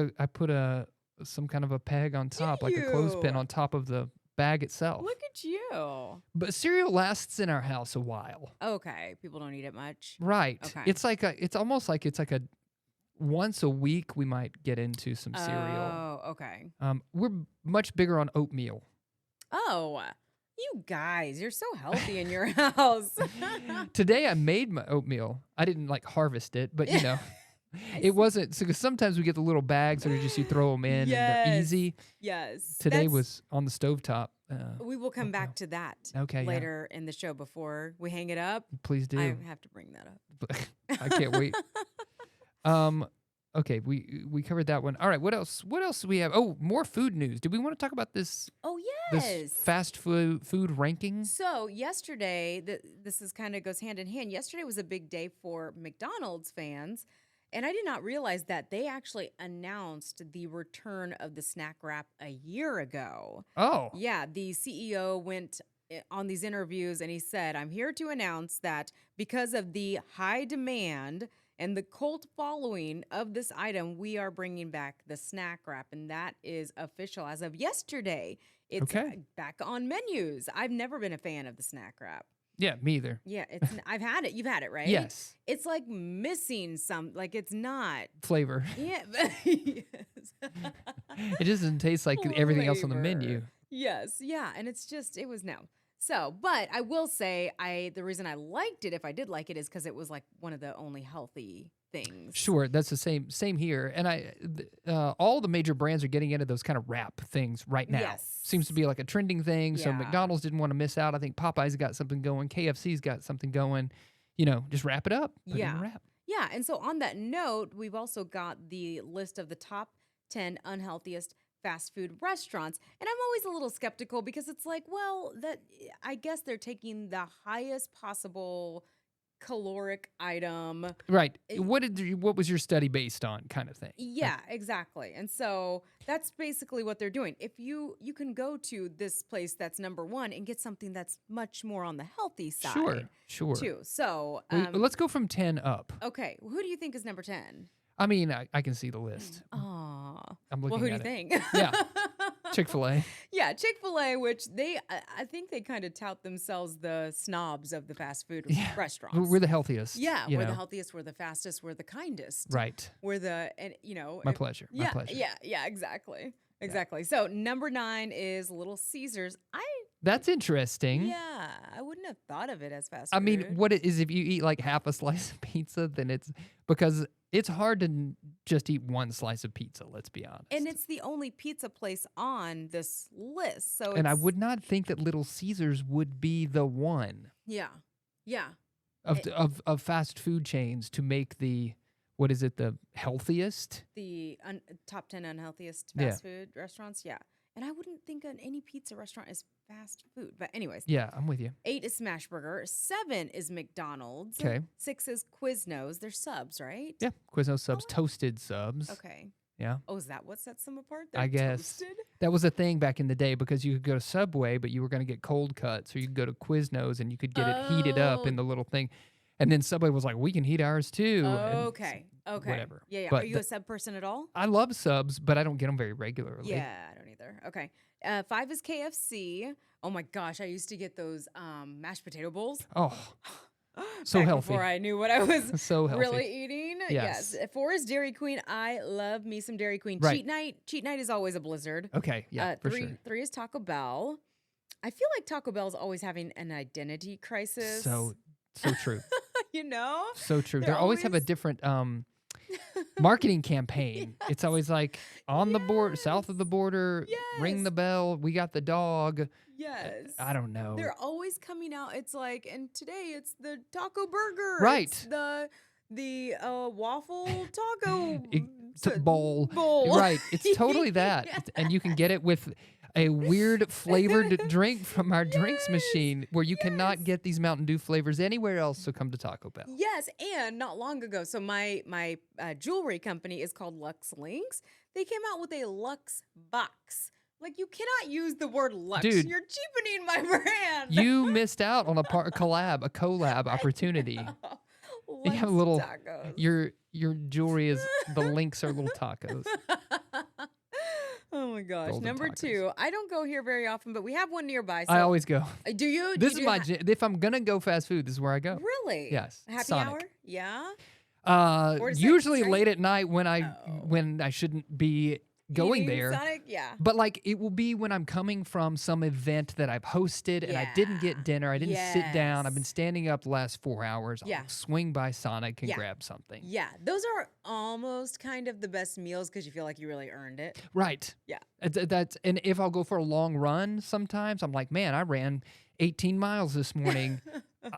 a some kind of a peg on top, like a clothespin you? on top of the bag itself. Look at you. But cereal lasts in our house a while. Okay, people don't eat it much. Right. Okay. It's almost like it's like a once a week we might get into some cereal. Oh, okay. We're much bigger on oatmeal. Oh, you guys, you're so healthy in your house. Today I made my oatmeal. I didn't like harvest it, but you know, it wasn't. So 'cause sometimes we get the little bags that are just you throw them in and they're Yes. easy. Yes. Today that's- was on the stovetop. We will come back to that Okay, yeah. later in the show before we hang it up. Please do. I have to bring that up. I can't wait. Okay, we covered that one. All right, what else? What else do we have? Oh, more food news. Did we want to talk about this Oh, this yes. fast food rankings? So yesterday, this is kind of goes hand in hand. Yesterday was a big day for McDonald's fans, and I did not realize that they actually announced the return of the snack wrap a year ago. Oh, Yeah, the CEO went on these interviews and he said, "I'm here to announce that because of the high demand and the cult following of this item, we are bringing back the snack wrap, and that is official as of yesterday. It's Okay. back on menus. I've never been a fan of the snack wrap. yeah, me either. Yeah, I've had it. You've had it, right? Yes, It's like missing some. Like it's not. flavor. Yeah. Yes. It just doesn't taste like everything else on the menu. Flavor. Yes, yeah, and it was no. So, but I will say, the reason I liked it, if I did like it, is because it was like one of the only healthy things. Sure, that's the same here. And all the major brands are getting into those kind of wrap things right now. Yes. Seems to be like a trending thing. So Yeah. McDonald's didn't want to miss out. I think Popeye's got something going. KFC's got something going. You know, just wrap it up. Put it in a wrap. Yeah, and so on that note, we've also got the list of the top 10 unhealthiest fast food restaurants. And I'm always a little skeptical because it's like, well, I guess they're taking the highest possible caloric item. Right. What was your study based on, kind of thing? Yeah, exactly. And so that's basically what they're doing. If you can go to this place that's number one and get something that's much more on the healthy side. Sure. Too. So Let's go from 10 up. okay, who do you think is number 10? I mean, I can see the list. Aw. I'm looking Well, who do you at it. think? Yeah. Chick-fil-A. Yeah, Chick-fil-A, which I think they kind of tout themselves the snobs of the fast food restaurants. We're the healthiest. Yeah, you we're the know. healthiest, we're the fastest, we're the kindest. Right. We're and you know. My pleasure. Yeah, My pleasure. yeah, exactly. Exactly. So number 9 is Little Caesars. That's interesting. Yeah, I wouldn't have thought of it as fast food. I mean, what it is if you eat like half a slice of pizza, then it's because it's hard to just eat one slice of pizza, let's be honest. And it's the only pizza place on this list. So And I it's, would not think that Little Caesars would be the one yeah. Yeah. of It- of fast food chains to make the, what is it, the healthiest? The top 10 unhealthiest Yeah. fast food restaurants. Yeah. And I wouldn't think any pizza restaurant is fast food. But anyways, Yeah, I'm with you. 8 is Smashburger. 7 is McDonald's. Okay. 6 is Quiznos. They're subs, right? Yeah, Quiznos subs, Oh, toasted subs. Okay. Yeah. Oh, is that what sets them apart? I They're guess. toasted? That was a thing back in the day because you could go to Subway, but you were going to get cold cuts, or you could go to Quiznos and you could get it heated up in Oh. the little thing. And then Subway was like, we can heat ours too. and Okay. Okay. whatever. Yeah, yeah. But Are you a sub person at all? I love subs, but I don't get them very regularly. Yeah, I don't either. Okay. 5 is KFC. Oh my gosh, I used to get those mashed potato bowls. Oh, so back healthy. Before I knew what I was So healthy. really eating. Yes. 4 is Dairy Queen. I love me some Dairy Queen. Right. Cheat night. Cheat night is always a blizzard. Okay, yeah, for 3, sure. 3 is Taco Bell. I feel like Taco Bell is always having an identity crisis. So true. You know? So true. They They're always have a always- different marketing campaign. It's always like on the border, south of the border, ring Yes. the bell, we got the dog. Yes. I don't know. They're always coming out. It's like, and today it's the taco burger. Right. It's the waffle taco Bowl. bowl. Right. It's totally that. Yes. And you can get it with a weird flavored drink from our drinks machine where you cannot get these Mountain Dew flavors anywhere else, so come to Taco Bell. Yes, and not long ago, so my jewelry company is called Lux Links. They came out with a Lux box. Like, you cannot use the word Lux. Dude. You're cheapening my brand. You missed out on a collab opportunity. You Lux have a little tacos. your jewelry is the links are little tacos. Oh my gosh. Golden Number tacos. 2. I don't go here very often, but we have one nearby. So I always go. do you? This Do is you my ha- if I'm gonna go fast food, this is where I go. Really? Yes, Happy Sonic. hour? Yeah. 4 to 6, Usually right? late at night when I Oh. when I shouldn't be going Eating there. Sonic? Yeah. But like it will be when I'm coming from some event that I've hosted and I didn't Yeah. get dinner, I didn't sit down, I've been Yes. standing up the last 4 hours. Yeah. I'll swing by Sonic and Yeah. grab something. Yeah. Those are almost kind of the best meals because you feel like you really earned it. Right. Yeah. That's and if I'll go for a long run, sometimes I'm like, man, I ran 18 miles this morning.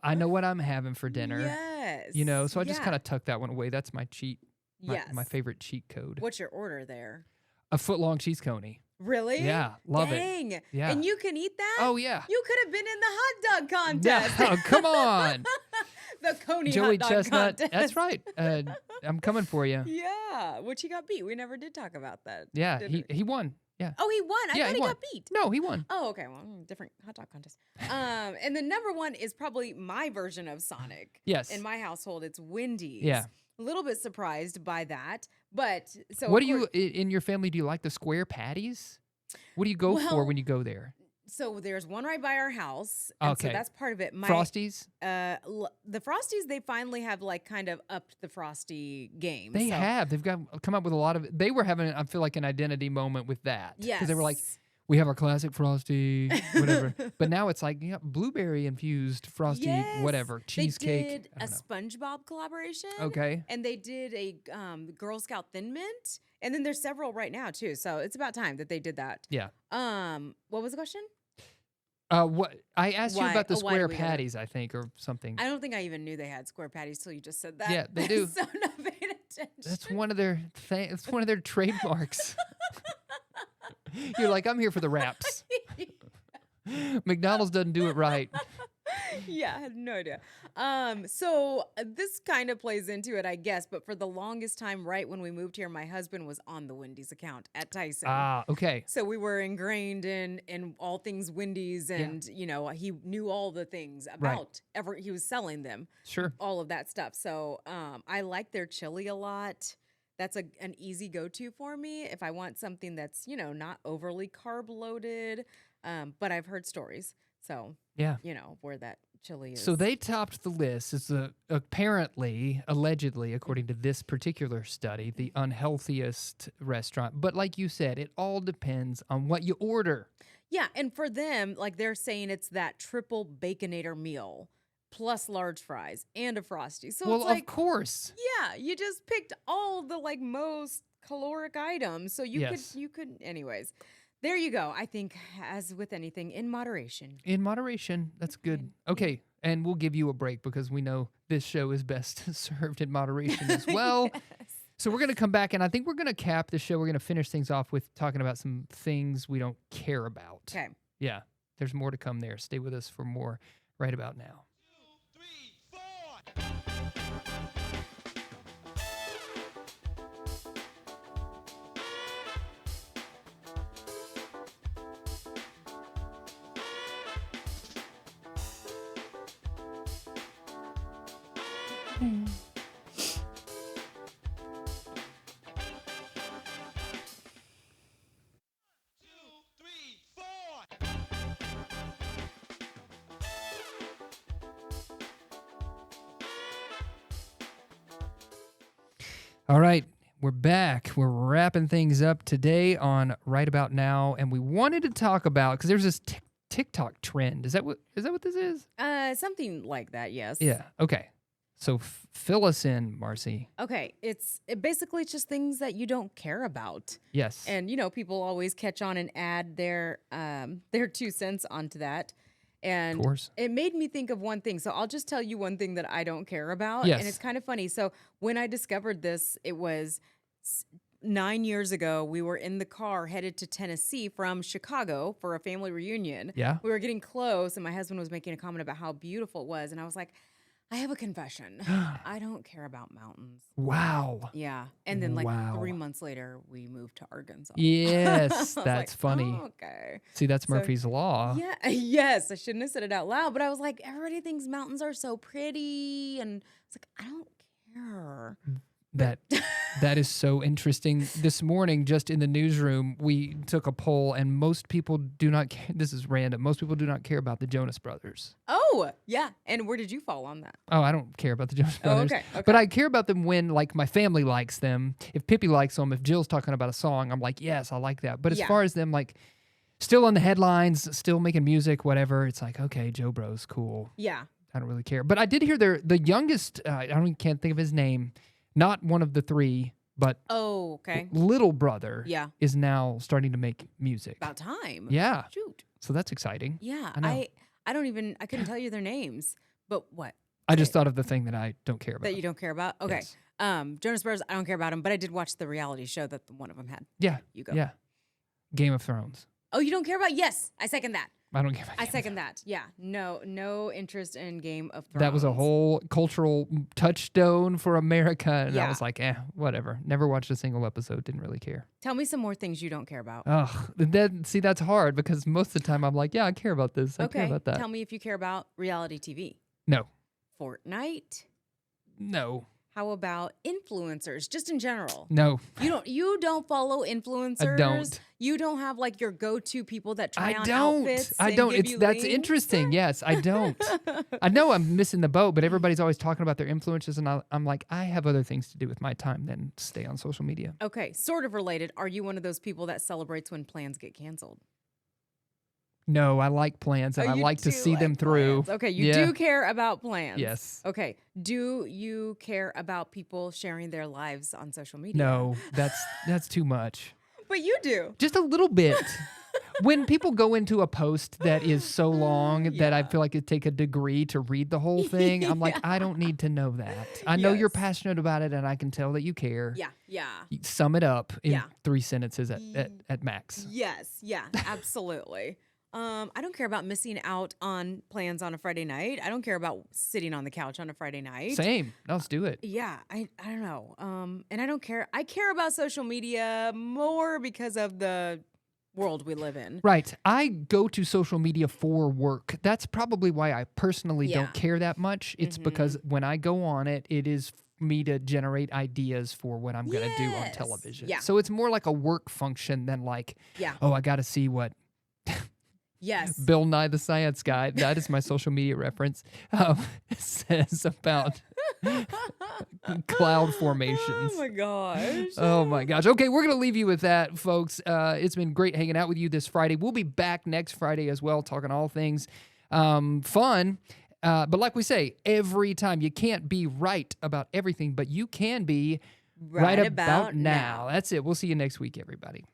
I know what I'm having for dinner. Yes. You know, so I just Yeah. kind of tuck that one away. That's my cheat. My, Yes. my favorite cheat code. What's your order there? A foot-long cheese coney. Really? Yeah, love it. Dang. Yeah. And you can eat that? Oh yeah. You could have been in the hot dog Yeah, contest. oh, come on. The Coney Joey hot dog Chestnut. contest. That's right. I'm coming for you. Yeah, which he got beat. We never did talk about that. Yeah, did we? he won. Yeah. Oh, he won. I Yeah, thought he he won. got beat. No, he won. Oh, okay. Well, different hot dog contest. And the number 1 is probably my version of Sonic. Yes. In my household, it's Wendy's. Yeah. A little bit surprised by that, but so What of do you course- in your family? Do you like the square patties? What do you go for Well, when you go there? So there's one right by our house. And Okay. So that's part of it. Frosties? The Frosties, they finally have like kind of upped the Frosty game. They so, have. They've come up with a lot of. They were having, I feel like, an identity moment with that. Yes. Because they were like, we have our classic Frosty, whatever. But now it's like, blueberry infused Frosty, Yes. whatever, cheesecake. They did I a don't know. SpongeBob collaboration. Okay. And they did a Girl Scout Thin Mint. And then there's several right now too. So it's about time that they did that. Yeah. What was the question? What I asked you Why- about the why do square we gotta- patties, I think, or something. I don't think I even knew they had square patties till you just said that. Yeah, they do. So I'm not paying attention. That's one of their It's one of their trademarks. You're like, I'm here for the wraps. McDonald's doesn't do it right. Yeah, I had no idea. So this kind of plays into it, I guess. But for the longest time, right when we moved here, my husband was on the Wendy's account at Tyson. Ah, okay. So we were ingrained in all things Wendy's, and he knew all the things about he was selling them, Sure. all of that stuff. So I like their chili a lot. That's an easy go-to for me if I want something that's not overly carb loaded. But I've heard stories, so Yeah. where that chili is. So they topped the list as apparently, allegedly, according to this particular study, the unhealthiest restaurant. But like you said, it all depends on what you order. Yeah, and for them, like they're saying it's that triple baconator meal plus large fries and a Frosty. So Well, it's like, of course. yeah, you just picked all the like most caloric items. So Yes. you could, anyways. There you go. I think, as with anything, in moderation. In moderation. That's good. Okay. And we'll give you a break because we know this show is best served in moderation as well. Yes. So we're going to come back, and I think we're going to cap the show. We're going to finish things off with talking about some things we don't care about. Okay. Yeah. There's more to come there. Stay with us for more right about now. 2, 3, 4. All right, we're back. We're wrapping things up today on Right About Now, and we wanted to talk about, because there's this TikTok trend. Is that what this is? Something like that, yes. Yeah. Okay. So fill us in, Marcy. Okay, basically it's just things that you don't care about. Yes. And people always catch on and add their 2 cents onto that. And of course. it made me think of one thing. So I'll just tell you one thing that I don't care about. Yes. And it's kind of funny. So when I discovered this, it was 9 years ago. We were in the car headed to Tennessee from Chicago for a family reunion. Yeah. We were getting close, and my husband was making a comment about how beautiful it was. And I was like, I have a confession. I don't care about mountains. Wow. Yeah. And then Wow. 3 months later, we moved to Arkansas. Yes, I was that's like, funny. "Oh, okay. See, that's So- Murphy's Law. Yeah. Yes. I shouldn't have said it out loud, but I was like, everybody thinks mountains are so pretty. And it's like, I don't care. That is so interesting. This morning, just in the newsroom, we took a poll, and most people do not care. This is random. Most people do not care about the Jonas Brothers. Oh, yeah. And where did you fall on that? Oh, I don't care about the Jonas Brothers. okay, okay. But I care about them when, like, my family likes them. If Pippi likes them, if Jill's talking about a song, I'm like, yes, I like that. But as Yeah. far as them, like, still on the headlines, still making music, whatever, it's like, okay, Joe Bro's cool. Yeah. I don't really care. But I did hear the youngest, can't think of his name, not one of the three, but Oh, okay. little brother Yeah. is now starting to make music. About time. Yeah. Shoot. So that's exciting. Yeah. I know. I couldn't tell you their names, but what? I just thought of the thing that I don't care about. That you don't care about? Okay. Yes. Jonas Brothers, I don't care about them, but I did watch the reality show that one of them had. Yeah. You go. Yeah. Game of Thrones. Oh, you don't care about? Yes. I second that. I don't care about I Game of second that. Yeah. No interest in Game of Thrones. That was a whole cultural touchstone for America. And I Yeah. was like, whatever. Never watched a single episode. Didn't really care. Tell me some more things you don't care about. Ugh. That's hard because most of the time I'm like, yeah, I care about this. I care Okay. about that. Tell me if you care about reality TV. No. Fortnite. No. How about influencers, just in general? No. You don't follow influencers. I don't. You don't have like your go-to people that try I on don't. outfits. I and don't. give It's you that's links? interesting. Yes, I don't. I know I'm missing the boat, but everybody's always talking about their influences, and I'm like, I have other things to do with my time than stay on social media. Okay, sort of related. Are you one of those people that celebrates when plans get canceled? No, I like plans, and Oh, I you like to do see them like through. plans. Okay, you Yeah. do care about plans. Yes. Okay. Do you care about people sharing their lives on social media? No, that's too much. But you do. Just a little bit. When people go into a post that is so long that I Yeah. feel like it take a degree to read the whole thing, I'm like, I don't need to know that. I know you're Yes. passionate about it, and I can tell that you care. Yeah, yeah. Sum it up in Yeah. 3 sentences at max. Yes, yeah, absolutely. I don't care about missing out on plans on a Friday night. I don't care about sitting on the couch on a Friday night. Same. Let's do it. Yeah, I don't know. And I don't care. I care about social media more because of the world we live in. Right. I go to social media for work. That's probably why I personally Yeah. don't care that much. It's because when I go on it, it is me to generate ideas for what I'm going to do on Yes. television. Yeah. So it's more like a work function than like, Yeah. oh, I got to see what Yes. Bill Nye the Science Guy, that is my social media reference, says about cloud formations. Oh my gosh. Oh my gosh. Okay, we're going to leave you with that, folks. It's been great hanging out with you this Friday. We'll be back next Friday as well, talking all things fun. But like we say, every time you can't be right about everything, but you can be right about now. That's it. We'll see you next week, everybody.